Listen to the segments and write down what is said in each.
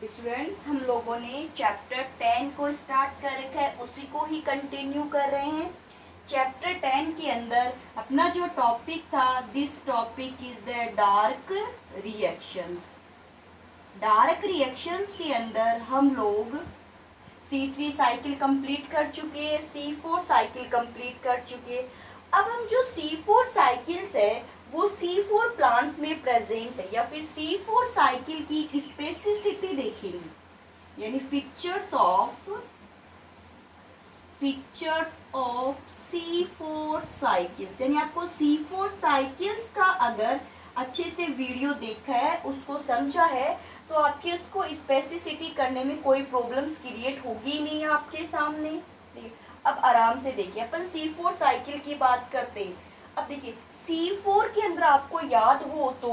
Students, हम लोगों ने चैप्टर 10 को स्टार्ट कर रखा है, उसी को ही कंटिन्यू कर रहे हैं। चैप्टर 10 के अंदर अपना जो टॉपिक था, this topic is the dark reactions. Dark reactions के अंदर हम लोग C3 साइकिल कंप्लीट कर चुके हैं, C4 साइकिल कंप्लीट कर चुके हैं। अब हम जो C4 साइकिल्स है वो C4 प्लांट्स में प्रेजेंट है या फिर C4 साइकिल की स्पेसिसिटी देखेंगे, यानी फीचर्स ऑफ C4 साइकिल्स। यानी आपको C4 साइकिल्स का अगर अच्छे से वीडियो देखा है, उसको समझा है, तो आपकी उसको स्पेसिसिटी करने में कोई प्रॉब्लम्स क्रिएट होगी नहीं आपके सामने। अब आराम से देखिए, अपन C4 साइकिल की बात करते हैं। अब देखिए C4 के अंदर आपको याद हो तो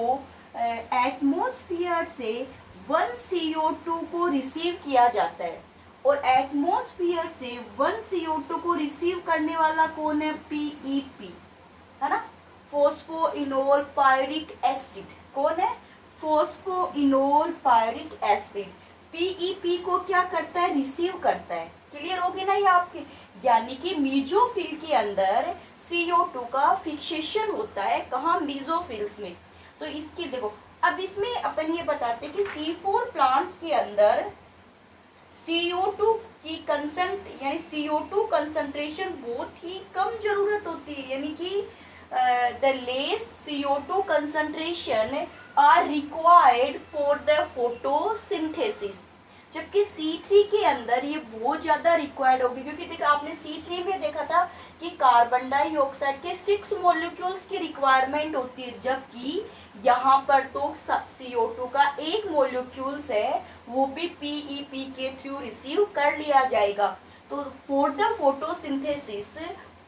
एटमॉस्फेयर से 1 CO2 को रिसीव किया जाता है, और एटमॉस्फेयर से 1 CO2 को रिसीव करने वाला कौन है? PEP, है ना, फोस्फोइनोल पायरिक एसिड। कौन है? Phosphoenol pyruvic acid. PEP को क्या करता है? रिसीव करता है। क्लियर होगी ना ये आपके? यानी कि मीजोफिल के अंदर CO2 का फिक्सेशन होता है। कहाँ? मीजोफिल्स में। तो इसकी देखो, अब इसमें अपन ये बताते हैं कि C4 प्लांट्स के अंदर CO2 की CO2 कंसंट्रेशन बहुत ही कम जरूरत होती है, यानी कि the less CO2 concentration are required for the photosynthesis, जबकि C3 के अंदर ये बहुत ज्यादा रिक्वायर्ड होगी। क्योंकि देखो, आपने C3 में देखा था कि कार्बन डाइऑक्साइड के 6 मॉलिक्यूल्स की रिक्वायरमेंट होती है, जबकि यहाँ पर तो CO2 का एक मॉलिक्यूल्स है, वो भी PEP के थ्रू रिसीव कर लिया जाएगा। तो for the photosynthesis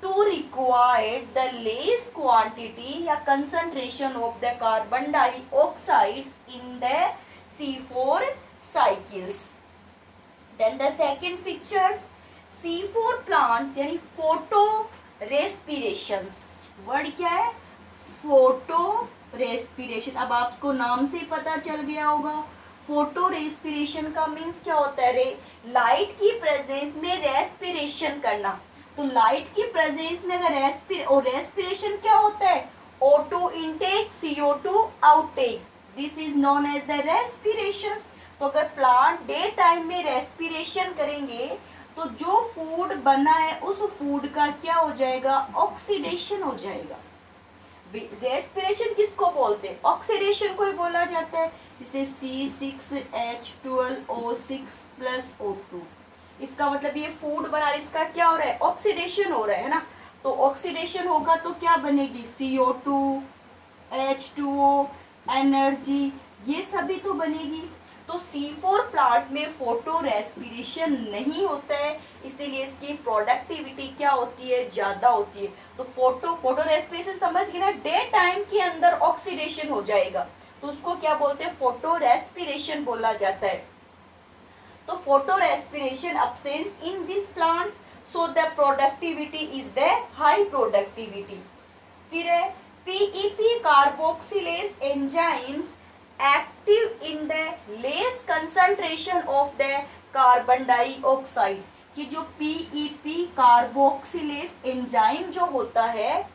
to require the less quantity या concentration of the carbon dioxides in the C4 cycles. Then the second features, C4 plants यानी photo respirations। वर्ड क्या है? Photo respiration. अब आपको नाम से ही पता चल गया होगा, फोटो रेस्पिरेशन का मीन्स क्या होता है? लाइट की प्रेजेंस में रेस्पिरेशन करना। तो लाइट की प्रेजेंस में अगर रेस्पिरेशन क्या होता है? O2 intake, CO2 outtake, this is known as the respiration. तो अगर प्लांट डे टाइम में रेस्पिरेशन करेंगे तो जो फूड बना है उस फूड का क्या हो जाएगा? ऑक्सीडेशन हो जाएगा। रेस्पिरेशन किसको बोलते हैं? ऑक्सीडेशन को ही बोला जाता है, जिसे C6H12O6 + O2। इसका मतलब ये फूड बना रहा है, इसका क्या हो रहा है? ऑक्सीडेशन हो रहा है ना। तो ऑक्सीडेशन होगा तो क्या बनेगी? CO2, H2O, एनर्जी, ये सभी तो बनेगी। तो C4 प्लांट्स में फोटो रेस्पिरेशन नहीं होता है, इसीलिए इसकी प्रोडक्टिविटी क्या होती है? ज्यादा होती है। तो फोटो रेस्पिरेशन समझ गए ना? डे टाइम के अंदर ऑक्सीडेशन हो जाएगा, तो उसको क्या बोलते हैं? फोटो रेस्पिरेशन बोला जाता है। तो photo respiration absence in these plants, so the productivity is the high productivity। फिर है PEP carboxylase enzymes active in the less concentration of the carbon dioxide। कि जो PEP कार्बोक्सिलेस एंजाइम जो होता है,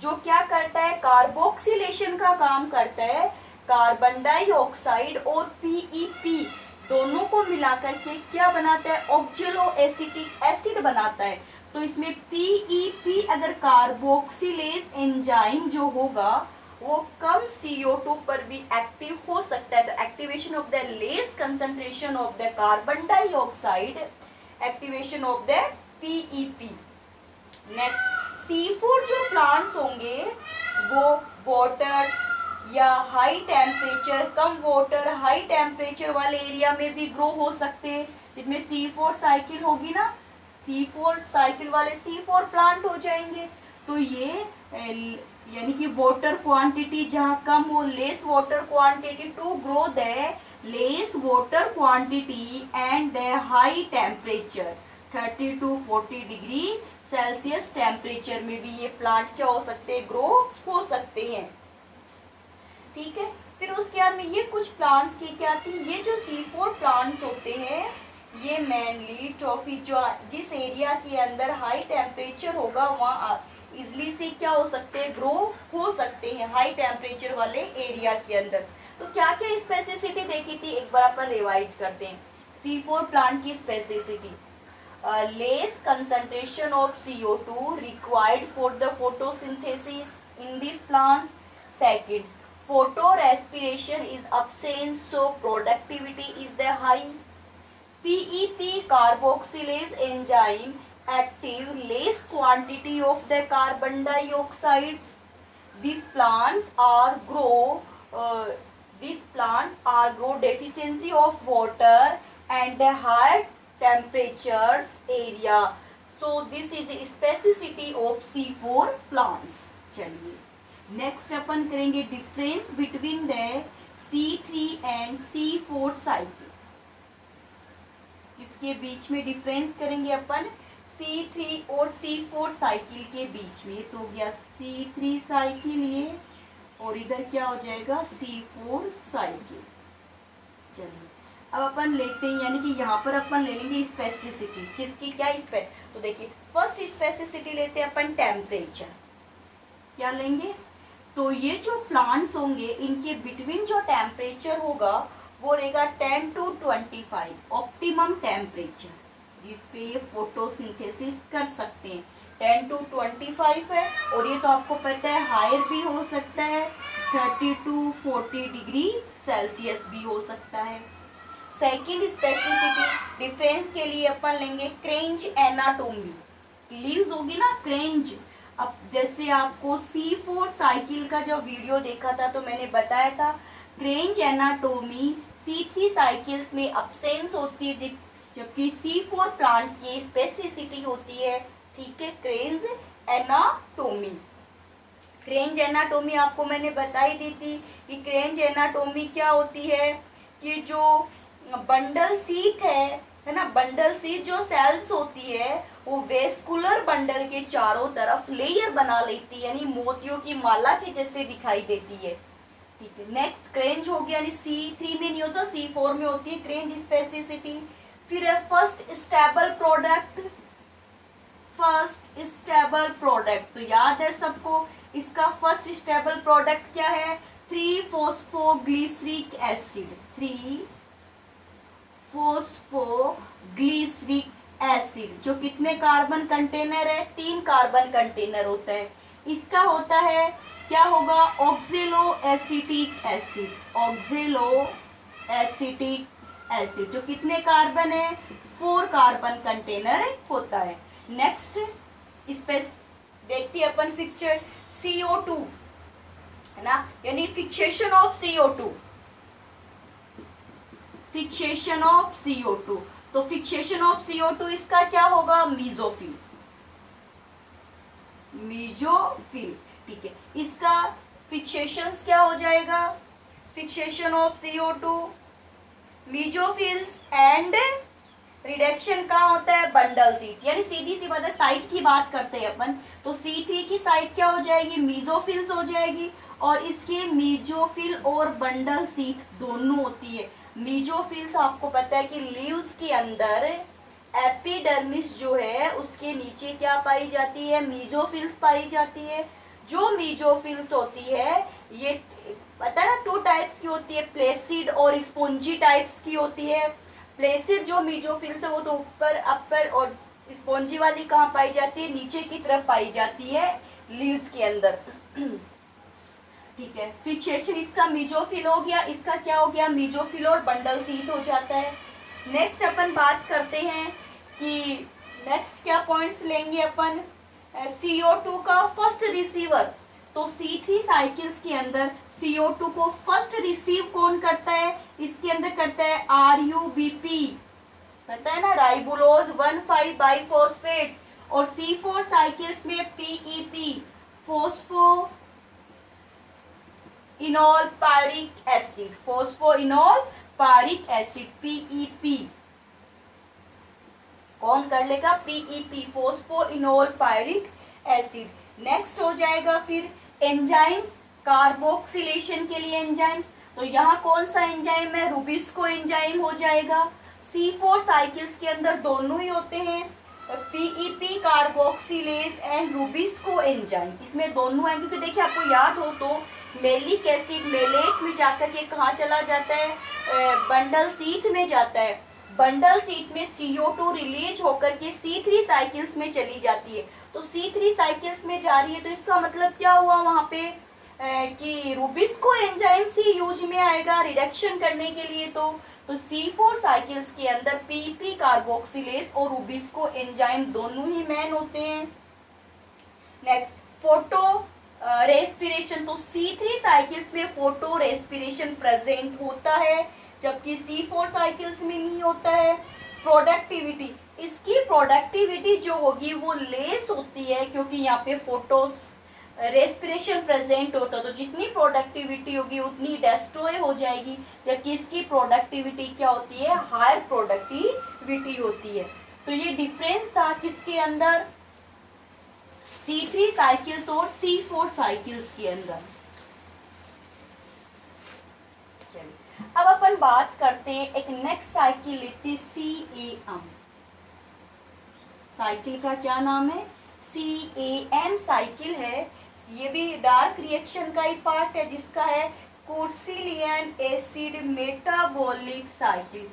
जो क्या करता है? कार्बोक्सिलेशन का काम करता है। कार्बन डाइऑक्साइड और PEP दोनों को मिलाकर के क्या बनाता है? ऑक्जेलो एसिटिक एसिड बनाता है। तो इसमें PEP अगर कार्बोक्सिलेस एंजाइम जो होगा वो कम CO2 पर भी एक्टिव हो सकता है। तो activation of the less concentration of the carbon dioxide, activation of the PEP। Next, C4 जो प्लांट्स होंगे वो वाटर या हाई टेम्परेचर, कम वाटर हाई टेम्परेचर वाले एरिया में भी ग्रो हो सकते हैं। जिसमें C4 साइकिल होगी ना, C4 साइकिल वाले C4 प्लांट हो जाएंगे। तो ये यानी कि वाटर क्वांटिटी जहाँ कम हो, less water quantity to grow the less water quantity and the high temperature 30 to 40 degree Celsius temperature में भी ये प्लांट क्या हो सकते हैं? ग्रो हो सकते हैं। ठीक है। फिर उसके बाद में ये कुछ प्लांट्स की क्या आती है, ये जो C4 प्लांट्स होते हैं ये मेनली ट्रॉफी जो जिस एरिया के अंदर हाई टेम्परेचर होगा वहाँ इजली से क्या हो सकते हैं, ग्रो हो सकते हैं हाई टेम्परेचर वाले एरिया के अंदर। तो क्या क्या स्पेसिसिटी देखी थी, एक बार अपन रिवाइज करते हैं। C4 प्लांट की spasticity, less concentration of CO2 required for the photosynthesis in these plants. Second, photorespiration is absent, so productivity is the high. PEP carboxylase enzyme active less quantity of the carbon dioxides. These plants are grow deficiency of water and the high temperatures area. So this is the specificity of C4 plants. चलिए next अपन करेंगे difference between the C3 and C4 cycle. इसके बीच में difference करेंगे अपन C3 और C4 cycle के बीच में। तो हो गया C3 साइकिल ये, और इधर क्या हो जाएगा C4 साइकिल। चलिए अब अपन लेते हैं, यानी कि यहाँ पर अपन ले लेंगे स्पेसिसिटी किसकी, क्या तो देखिए फर्स्ट स्पेसिसिटी लेते हैं अपन टेम्परेचर। क्या लेंगे, तो ये जो प्लांट्स होंगे इनके बिटवीन जो टेम्परेचर होगा वो रहेगा 10 to 25 ऑप्टिमम टेम्परेचर जिसपे ये फोटोसिंथेसिस कर सकते हैं। 10 to 25 है, और ये तो आपको पता है हायर भी हो सकता है, 30 to 40 डिग्री सेल्सियस भी हो सकता है। सेकेंड स्पेसिफिसिटी डिफरेंस के लिए अपन लेंगे क्रेंज एनाटोमी। लीव्स होगी ना क्रेंज, अब जैसे आपको C4 साइकिल का जो वीडियो देखा था तो मैंने बताया था क्रेंज एनाटोमी C3 साइकिल्स में अब्सेंस होती है, जबकि C4 प्लांट की स्पेसिसिटी होती है। ठीक है, क्रेंज एनाटोमी। क्रेंज एनाटोमी आपको मैंने बताई दी थी कि क्रेंज एनाटोमी क्या होती है कि जो बंडल सीट है ना, बंडल सीट जो सेल्स होती है वो वेस्कुलर बंडल के चारों तरफ लेयर बना लेती है, यानी मोतियों की माला के जैसे दिखाई देती है। ठीक है, नेक्स्ट क्रेंज हो गया, यानी C3 में नहीं होता C4 में होती है क्रेंज स्पेसिसिटी। फिर है first stable product. First stable product तो याद है सबको, इसका फर्स्ट स्टेबल प्रोडक्ट क्या है, 3-फॉस्फोग्लिसरिक एसिड। 3-फॉस्फोग्लिसरिक एसिड जो कितने कार्बन कंटेनर है, 3 कार्बन कंटेनर होता है। इसका होता है क्या होगा, ऑक्जेलो एसिटिक एसिड। ऑक्जेलो एसिटिक एसिड जो कितने कार्बन है, 4 कार्बन कंटेनर होता है। नेक्स्ट स्पेस देखते अपन पिक्चर CO2 है ना, यानी fixation of CO2। Fixation of CO2, तो फिक्सेशन ऑफ CO2 इसका क्या होगा, मीजोफिल। मीजोफिल, ठीक है। इसका फिक्सेशन क्या हो जाएगा, fixation of CO2 mesophylls and reduction का होता है बंडल सीट, यानी सीधी सी बात है साइट की बात करते हैं अपन, तो C3 की साइट क्या हो जाएगी, मीजोफिल्स हो जाएगी, और इसके मीजोफिल और बंडल सीट दोनों होती है। मीजोफिल्स आपको पता है कि लीव्स के अंदर एपिडर्मिस जो है उसके नीचे क्या पाई जाती है, मीजोफिल्स पाई जाती है। जो मीजोफिल्स होती है ये पता है ना 2 टाइप्स की होती है, प्लेसिड और स्पॉन्जी टाइप्स की होती है। प्लेसिड जो मीजोफिल्स है वो तो ऊपर अपर, और स्पॉन्जी वाली कहाँ पाई जाती है, नीचे की तरफ पाई जाती है लीव्स के अंदर। ठीक है, फिक्सेशन इसका मीजोफिल हो गया, इसका क्या हो गया, मीजोफिल और बंडल सीट हो जाता है। नेक्स्ट अपन बात करते हैं कि नेक्स्ट क्या पॉइंट्स लेंगे अपन, CO2 का फर्स्ट रिसीवर। तो C3 साइकिल्स के अंदर CO2 को फर्स्ट रिसीव कौन करता है, इसके अंदर करता है RUBP, पता है ना, राइबुलोज 1,5 बाइफॉस्फेट। और C4 साइकिल्स में PEP, phospho इनॉल pyruvic acid. Phospho इनॉल pyruvic acid PEP कौन कर लेगा, PEP, phospho इनॉल pyruvic acid. Next हो जाएगा फिर एंजाइम्स, कार्बोक्सिलेशन के लिए एंजाइम। तो यहाँ कौन सा एंजाइम है, रूबिस्को एंजाइम हो जाएगा। C4 साइकिल्स के अंदर दोनों ही होते हैं, PEP carboxylase and rubisco enzyme, इसमें दोनों है। क्योंकि देखिए आपको याद हो तो मेलिक एसिड मेलेट में जाकर के कहाँ चला जाता है, बंडल शीथ में जाता है। बंडल शीथ में CO2 रिलीज होकर के C3 साइकिल्स में चली जाती है। तो C3 साइकिल्स में जा रही है, तो इसका मतलब क्या हुआ वहां पे कि रूबिस्को एंजाइम सी यूज में आएगा रिडक्शन करने के लिए। तो C4 साइकिल्स के अंदर PEP कार्बोक्सिलेज और रूबिस्को एंजाइम दोनों ही मेन होते हैं। Next, photo respiration. तो C3 साइकिल्स में फोटो रेस्पिरेशन प्रेजेंट होता है, जबकि C4 साइकिल्स में नहीं होता है। प्रोडक्टिविटी, इसकी प्रोडक्टिविटी जो होगी वो लेस होती है, क्योंकि यहाँ पे फोटो रेस्पिरेशन प्रेजेंट होता है, तो जितनी प्रोडक्टिविटी होगी उतनी डिस्ट्रॉय हो जाएगी, जबकि इसकी प्रोडक्टिविटी क्या होती है, हायर प्रोडक्टिविटी होती है। तो ये डिफरेंस था किसके अंदर, C3 साइकिल्स और C4 साइकिल्स के अंदर। चलिए अब अपन बात करते हैं, एक नेक्स्ट साइकिल लेते हैं CAM। साइकिल का क्या नाम है, CAM साइकिल है। ये भी डार्क रिएक्शन का ही पार्ट है, जिसका है कोर्सिलियन एसिड मेटाबॉलिक साइकिल।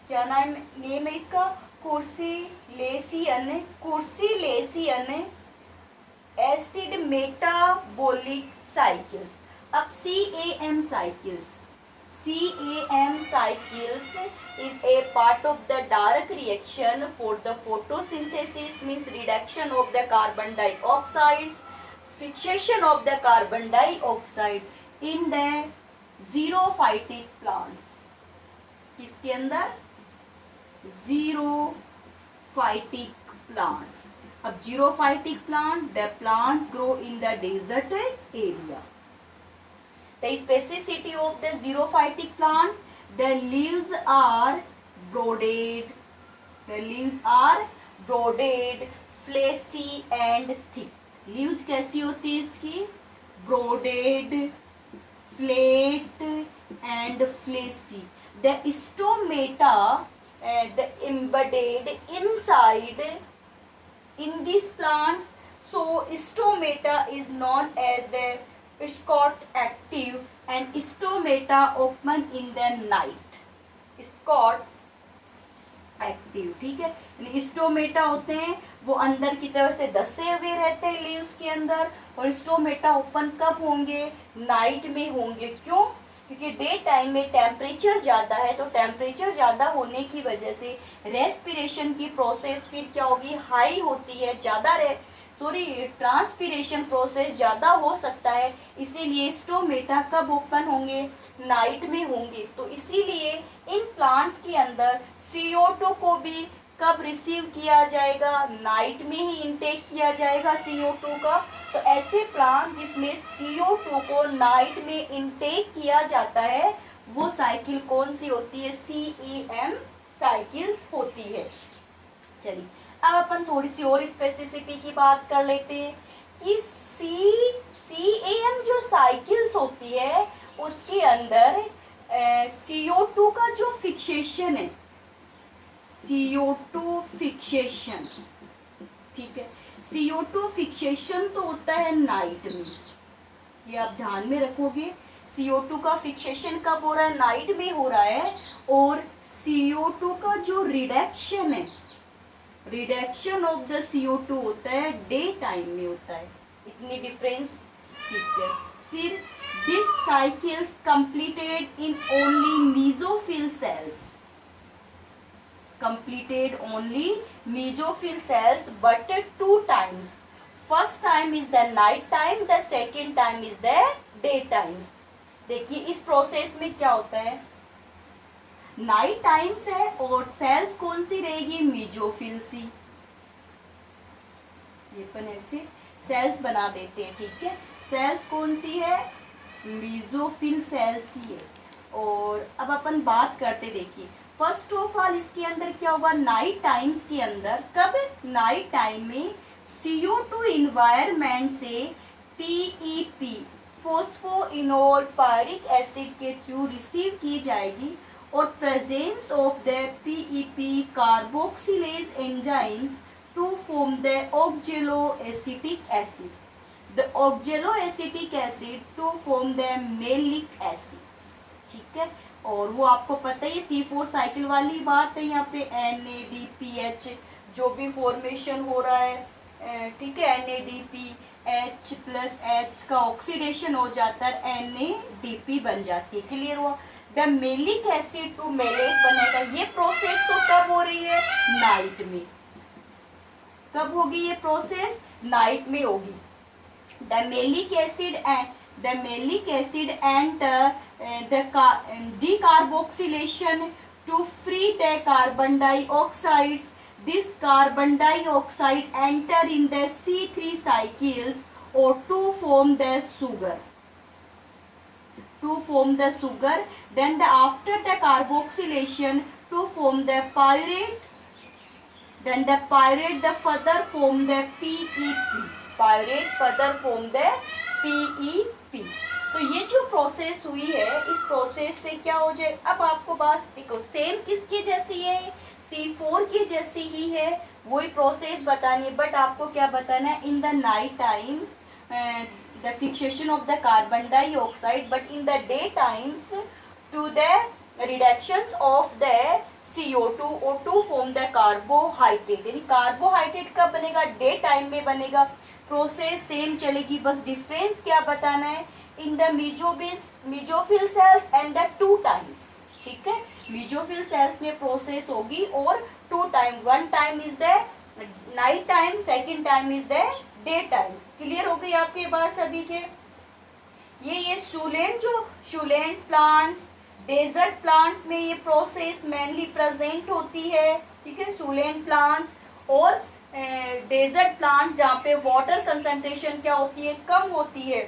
क्या नेम है इसका, कोर्सिलेशियन एसिड मेटाबॉलिक साइकिल्स। अब CAM cycles is a part of the dark reaction for the photosynthesis, means reduction of the carbon dioxide, fixation of the carbon dioxide in the xerophytic plants। किसके अंदर, xerophytic plants। अब xerophytic plant, the plants grow in the desert area। The specificity of the xerophytic plants, the leaves are broaded, fleshy and thick। Leaves कैसी होती है इसकी, broaded, flat and fleshy. The stomata the embedded inside in these plants, so stomata is known as the Scott active and stomata open in the night। Scott active, ठीक है। Stomata होते हैं वो अंदर की तरफ से दसे हुए रहते हैं लीव्स के अंदर, और स्टोमेटा ओपन कब होंगे, नाइट में होंगे। क्यों, क्योंकि डे टाइम में टेम्परेचर ज्यादा है, तो टेम्परेचर ज्यादा होने की वजह से रेस्पिरेशन की प्रोसेस फिर क्या होगी, हाई होती है, ज्यादा ट्रांसपिरेशन प्रोसेस ज्यादा हो सकता है, इसीलिए स्टोमेटा कब ओपन होंगे, नाइट में होंगे। तो इसीलिए इन प्लांट्स के अंदर CO2 को भी कब रिसीव किया जाएगा, नाइट में ही इनटेक किया जाएगा CO2 का। तो ऐसे प्लांट जिसमें CO2 को नाइट में इनटेक किया जाता है वो साइकिल कौन सी होती है, CAM साइकिल्स होती है। चलिए अब अपन थोड़ी सी और स्पेसिसिटी की बात कर लेते हैं कि CAM जो साइकिल्स होती है उसके अंदर CO2 का जो फिक्सेशन है, CO2 फिक्सेशन, ठीक है, CO2 फिक्सेशन तो होता है नाइट में, ये आप ध्यान में रखोगे। CO2 का फिक्सेशन कब हो रहा है, नाइट में हो रहा है। और CO2 का जो रिडक्शन है, रिडक्शन ऑफ द CO2 होता है डे टाइम में होता है। इतनी डिफरेंस, ठीक है। फिर this cycles completed in only mesophyll cells, completed only mesophyll cells but 2 times। First time is the night time, the second time is the day times। देखिए इस प्रोसेस में क्या होता है, नाइट टाइम्स है और सेल्स कौन सी रहेगी, मेसोफिल सी। ये अपन ऐसे सेल्स बना देते हैं, ठीक है। सेल्स कौन सी है, मेसोफिल सेल्स ही है। और अब अपन बात करते, देखिए फर्स्ट ऑफ ऑल इसके अंदर क्या होगा, नाइट टाइम्स के अंदर, कब, नाइट टाइम में CO2 इन्वायरमेंट से PEP फोस्फोइनोल पायरिक एसिड के थ्रू रिसीव की जाएगी और presence of the PEP carboxylase enzymes to form the oxaloacetic acid, the oxaloacetic acid to form the malic acid. ठीक है, और वो आपको पता ही C4 साइकिल वाली बात है, यहाँ पे NADPH जो भी फॉर्मेशन हो रहा है, ठीक है, NADPH प्लस H का ऑक्सीडेशन हो जाता है, NADP बन जाती है। क्लियर हुआ? The malic acid to malate बनेगा। ये प्रोसेस तो कब हो रही है? नाइट में। कब होगी ये प्रोसेस? नाइट में होगी। The malic acid enter the decarboxylation to free the carbon dioxides. This carbon dioxide enter in the C3 cycles or to form the sugar. Then after the carboxylation to form the pyrite. Then the pyrite the further form the PEP. तो ये जो process हुई है, इस process से क्या हो जाए? अब आपको बात देखो, सेम किसकी जैसी है? C4 की जैसी ही है, वही प्रोसेस बतानी है, बट आपको क्या बताना है? In the night time the fixation of the carbon dioxide, but in the day times to the reduction of the CO2 और टू फॉर्म द कार्बोहाइड्रेट। यानी कार्बोहाइड्रेट कब बनेगा? डे टाइम में बनेगा। प्रोसेस सेम चलेगी, बस डिफरेंस क्या बताना है? In the mesophyll cells and the two times. ठीक है, मीजोफिल सेल्स में प्रोसेस होगी और two time, one time is the night time, second time is the day time. Clear हो गई आपके बात सभी के? ये शूलेंट प्लांट्स, डेजर्ट प्लांट्स में ये प्रोसेस मेनली प्रेजेंट होती है। ठीक है, शूलेंट प्लांट्स और डेजर्ट प्लांट्स जहाँ पे वाटर कंसंट्रेशन क्या होती है? कम होती है।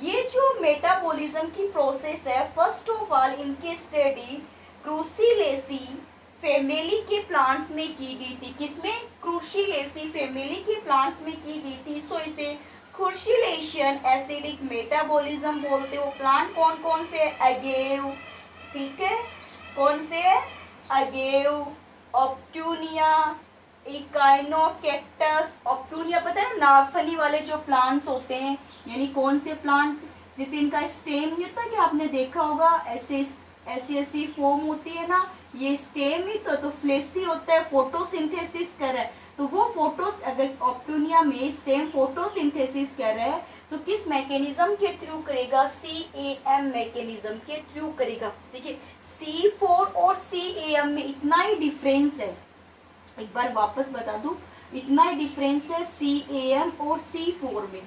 ये जो मेटाबॉलिज्म की प्रोसेस है, फर्स्ट ऑफ ऑल इनकी स्टडी क्रूसीलेसी फैमिली के प्लांट्स में की गई थी। किसमें? क्रूसीलेसी फैमिली के प्लांट्स में की गई थी। सो इसे क्रूसीलेशन एसिडिक मेटाबॉलिज्म बोलते हो। प्लांट कौन कौन से? अगेव, ठीक है, कौन से? अगेव, ऑप्टूनिया, इकाइनोकेक्टस। ऑप्टूनिया पता है, नागफनी वाले जो प्लांट्स होते हैं, यानी कौन से प्लांट जिसे इनका स्टेम नहीं होता, कि आपने देखा होगा ऐसी फॉर्म होती है ना, ये स्टेम ही तो फ्लेसी होता है, फोटोसिंथेसिस कर रहा है। तो वो अगर ऑप्टूनिया में स्टेम फोटोसिंथेसिस कर रहा है तो किस मैकेनिज्म के थ्रू करेगा? CAM मैकेनिज्म के थ्रू करेगा। देखिए, C4 और CAM में इतना ही डिफरेंस है, एक बार वापस बता दूं, इतना ही डिफरेंस है CAM और C4 में।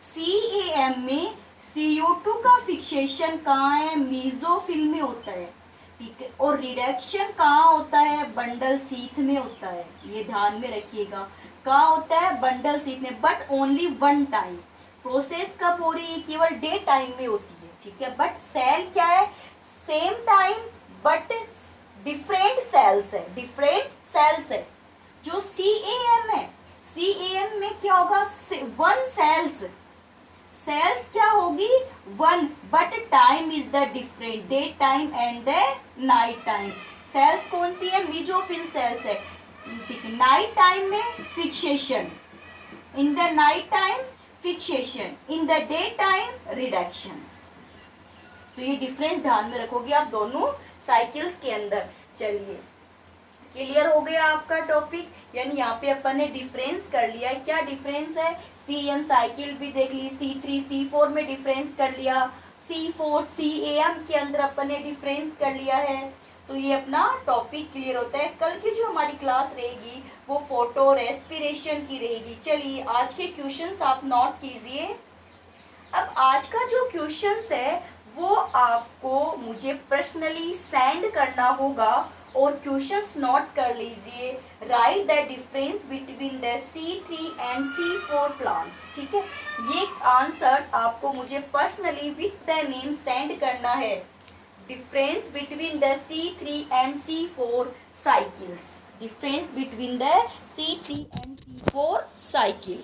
CAM में CO2 का फिक्सेशन कहाँ है? मीजोफिल में होता है। ठीक है, और रिडक्शन कहाँ होता है? बंडल शीथ में होता है। ये ध्यान में रखिएगा, कहाँ होता है? बंडल शीथ में, but only one time. Process कब हो रही है? केवल डे टाइम में होती है। ठीक है, बट सेल क्या है? Same time but different cells है। जो CAM है, CAM में क्या होगा? वन सेल्स क्या होगी? One, but time is the different, day time and the night time. Cells कौन सी है? मीजोफिल सेल्स है। ठीक है, नाइट टाइम में fixation, in the night time fixation, in the day time reduction. तो ये डिफरेंस ध्यान में रखोगे आप दोनों साइकिल्स के अंदर। चलिए, क्लियर हो गया आपका टॉपिक? यानी यहाँ पे अपन ने डिफरेंस कर लिया है। क्या डिफरेंस है? CM साइकिल भी देख ली, C3 C4 में डिफरेंस कर लिया, C4 CAM के अंदर अपन ने डिफरेंस कर लिया है। तो ये अपना टॉपिक क्लियर होता है। कल की जो हमारी क्लास रहेगी वो फोटो रेस्पिरेशन की रहेगी। चलिए, आज के क्वेश्चंस आप नोट कीजिए। अब आज का जो क्वेश्चंस है वो आपको मुझे पर्सनली सेंड करना होगा और क्वेश्चंस नोट कर लीजिए। Right the difference between the C3 and C4 plants. ठीक है, ये आंसर्स आपको मुझे personally with the name send करना है। Difference between the C3 and C4 cycles, difference between the C3 and C4 cycle.